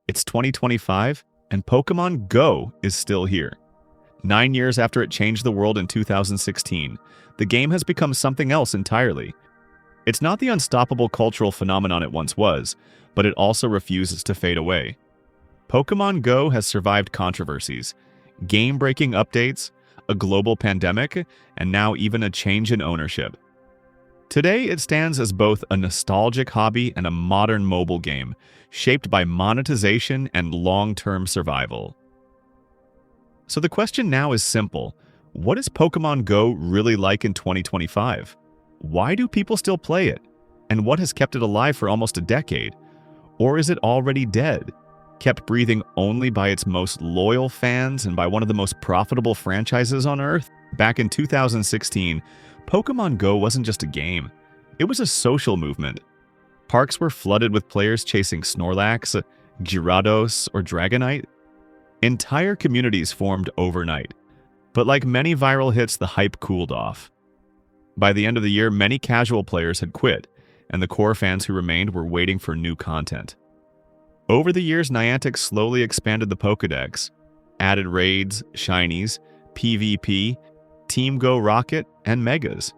It's 2025, and Pokémon GO is still here. 9 years after it changed the world in 2016, the game has become something else entirely. It's not the unstoppable cultural phenomenon it once was, but it also refuses to fade away. Pokémon GO has survived controversies, game-breaking updates, a global pandemic, and now even a change in ownership. Today, it stands as both a nostalgic hobby and a modern mobile game, shaped by monetization and long-term survival. So the question now is simple. What is Pokémon GO really like in 2025? Why do people still play it? And what has kept it alive for almost a decade? Or is it already dead, kept breathing only by its most loyal fans and by one of the most profitable franchises on Earth? Back in 2016, Pokémon GO wasn't just a game. It was a social movement. Parks were flooded with players chasing Snorlax, Gyarados, or Dragonite. Entire communities formed overnight. But like many viral hits, the hype cooled off. By the end of the year, many casual players had quit, and the core fans who remained were waiting for new content. Over the years, Niantic slowly expanded the Pokédex, added raids, shinies, PvP, Team Go Rocket, and Megas.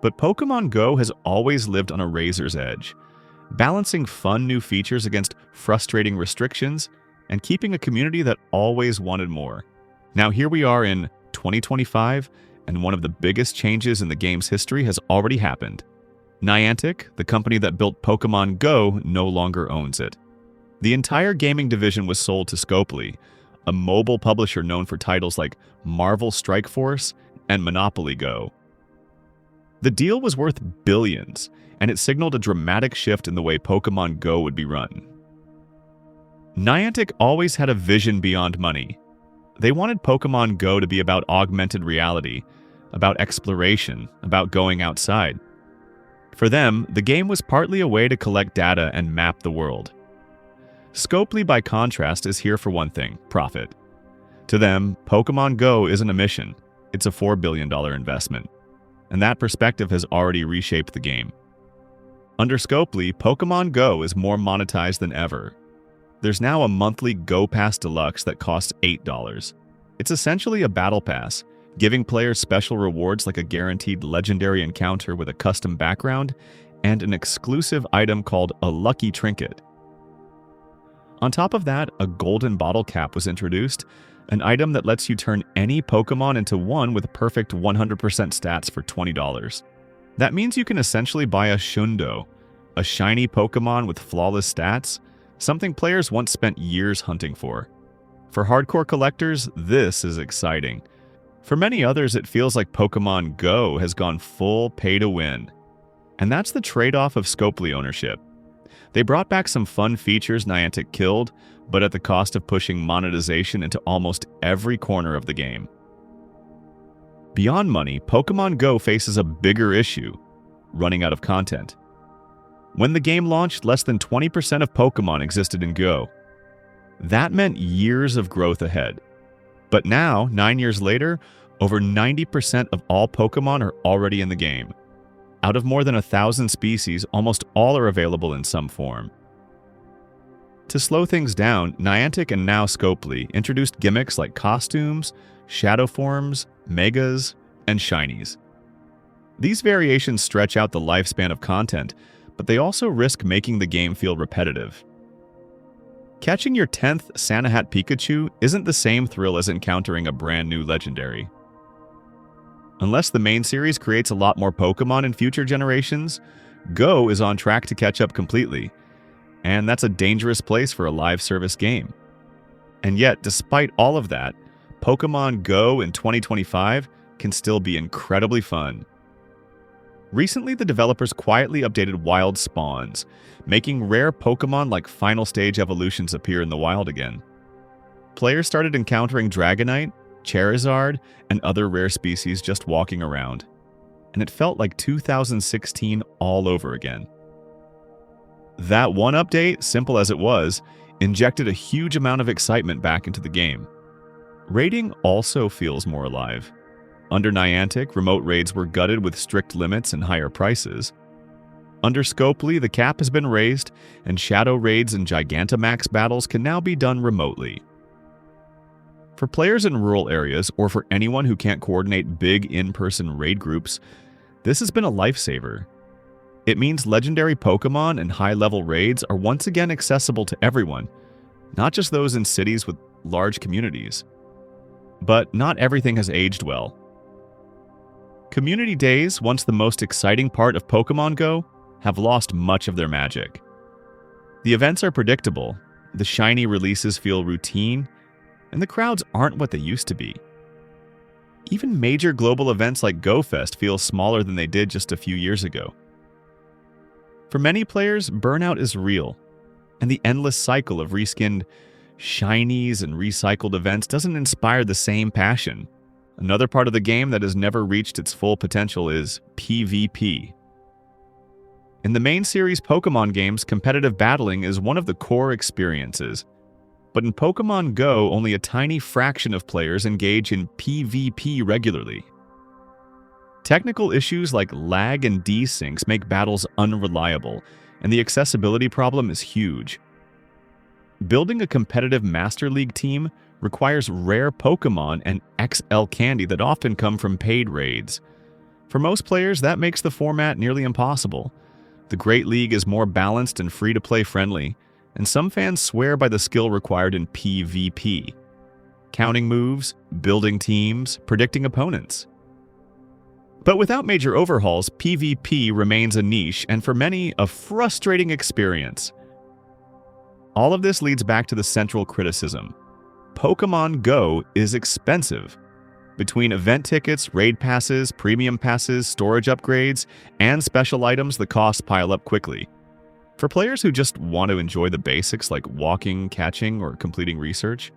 But Pokémon GO has always lived on a razor's edge, balancing fun new features against frustrating restrictions and keeping a community that always wanted more. Now here we are in 2025, and one of the biggest changes in the game's history has already happened. Niantic, the company that built Pokémon GO, no longer owns it. The entire gaming division was sold to Scopely, a mobile publisher known for titles like Marvel Strike Force and Monopoly Go. The deal was worth billions, and it signaled a dramatic shift in the way Pokémon GO would be run. Niantic always had a vision beyond money. They wanted Pokémon GO to be about augmented reality, about exploration, about going outside. For them, the game was partly a way to collect data and map the world. Scopely, by contrast, is here for one thing: profit. To them, Pokémon GO isn't a mission, it's a $4 billion investment. And that perspective has already reshaped the game. Under Scopely, Pokémon GO is more monetized than ever. There's now a monthly Go Pass Deluxe that costs $8. It's essentially a battle pass, giving players special rewards like a guaranteed legendary encounter with a custom background and an exclusive item called a Lucky Trinket. On top of that, a golden bottle cap was introduced, an item that lets you turn any Pokémon into one with perfect 100% stats for $20. That means you can essentially buy a Shundo, a shiny Pokémon with flawless stats, something players once spent years hunting for. For hardcore collectors, this is exciting. For many others, it feels like Pokémon GO has gone full pay-to-win. And that's the trade-off of Scopely ownership. They brought back some fun features Niantic killed, but at the cost of pushing monetization into almost every corner of the game. Beyond money, Pokémon GO faces a bigger issue: running out of content. When the game launched, less than 20% of Pokémon existed in Go. That meant years of growth ahead. But now, 9 years later, over 90% of all Pokémon are already in the game. Out of more than 1,000 species, almost all are available in some form. To slow things down, Niantic and now Scopely introduced gimmicks like costumes, shadow forms, megas, and shinies. These variations stretch out the lifespan of content, but they also risk making the game feel repetitive. Catching your 10th Santa Hat Pikachu isn't the same thrill as encountering a brand new legendary. Unless the main series creates a lot more Pokémon in future generations, Go is on track to catch up completely, and that's a dangerous place for a live service game. And yet, despite all of that, Pokémon GO in 2025 can still be incredibly fun. Recently, the developers quietly updated wild spawns, making rare Pokémon like final stage evolutions appear in the wild again. Players started encountering Dragonite, Charizard, and other rare species just walking around, and it felt like 2016 all over again. That one update, simple as it was, injected a huge amount of excitement back into the game. Raiding also feels more alive. Under Niantic, remote raids were gutted with strict limits and higher prices. Under Scopely, the cap has been raised, and shadow raids and Gigantamax battles can now be done remotely. For players in rural areas, or for anyone who can't coordinate big in-person raid groups, this has been a lifesaver. It means legendary Pokémon and high-level raids are once again accessible to everyone, not just those in cities with large communities. But not everything has aged well. Community days, once the most exciting part of Pokémon GO, have lost much of their magic. The events are predictable, the shiny releases feel routine, and the crowds aren't what they used to be. Even major global events like Go Fest feel smaller than they did just a few years ago. For many players, burnout is real, and the endless cycle of reskinned shinies and recycled events doesn't inspire the same passion. Another part of the game that has never reached its full potential is PvP. In the main series Pokémon games, competitive battling is one of the core experiences. But in Pokémon GO, only a tiny fraction of players engage in PvP regularly. Technical issues like lag and desyncs make battles unreliable, and the accessibility problem is huge. Building a competitive Master League team requires rare Pokémon and XL candy that often come from paid raids. For most players, that makes the format nearly impossible. The Great League is more balanced and free-to-play friendly, and some fans swear by the skill required in PvP. Counting moves, building teams, predicting opponents. But without major overhauls, PvP remains a niche and for many, a frustrating experience. All of this leads back to the central criticism. Pokémon GO is expensive. Between event tickets, raid passes, premium passes, storage upgrades, and special items, the costs pile up quickly. For players who just want to enjoy the basics like walking, catching, or completing research,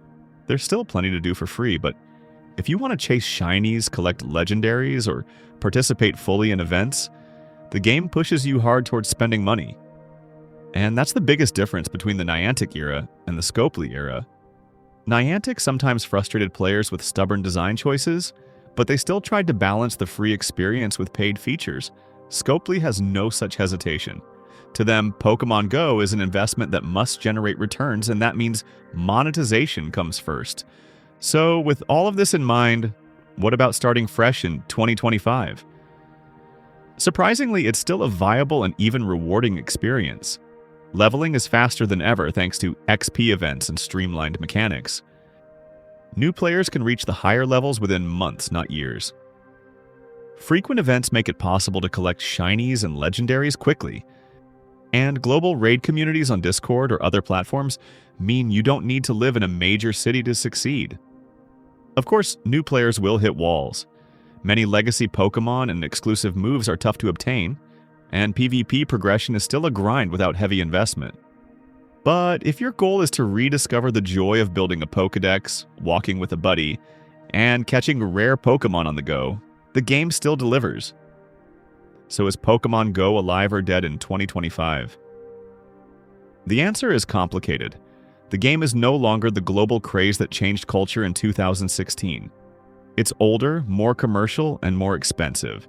there's still plenty to do for free, but if you want to chase shinies, collect legendaries, or participate fully in events, the game pushes you hard towards spending money. And that's the biggest difference between the Niantic era and the Scopely era. Niantic sometimes frustrated players with stubborn design choices, but they still tried to balance the free experience with paid features. Scopely has no such hesitation. To them, Pokémon GO is an investment that must generate returns, and that means monetization comes first. So, with all of this in mind, what about starting fresh in 2025? Surprisingly, it's still a viable and even rewarding experience. Leveling is faster than ever thanks to XP events and streamlined mechanics. New players can reach the higher levels within months, not years. Frequent events make it possible to collect shinies and legendaries quickly. And global raid communities on Discord or other platforms mean you don't need to live in a major city to succeed. Of course, new players will hit walls. Many legacy Pokémon and exclusive moves are tough to obtain, and PvP progression is still a grind without heavy investment. But if your goal is to rediscover the joy of building a Pokédex, walking with a buddy, and catching rare Pokémon on the go, the game still delivers. So is Pokémon GO alive or dead in 2025? The answer is complicated. The game is no longer the global craze that changed culture in 2016. It's older, more commercial, and more expensive.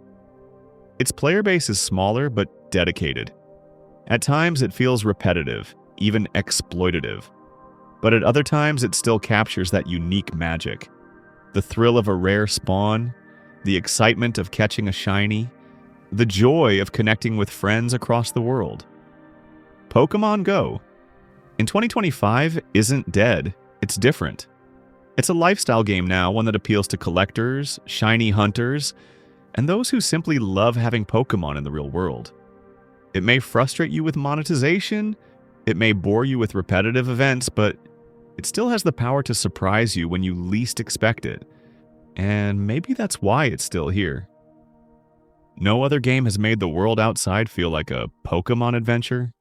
Its player base is smaller but dedicated. At times it feels repetitive, even exploitative. But at other times it still captures that unique magic. The thrill of a rare spawn, the excitement of catching a shiny, the joy of connecting with friends across the world. Pokémon GO in 2025 isn't dead, it's different. It's a lifestyle game now, one that appeals to collectors, shiny hunters, and those who simply love having Pokémon in the real world. It may frustrate you with monetization, it may bore you with repetitive events, but it still has the power to surprise you when you least expect it. And maybe that's why it's still here. No other game has made the world outside feel like a Pokémon adventure,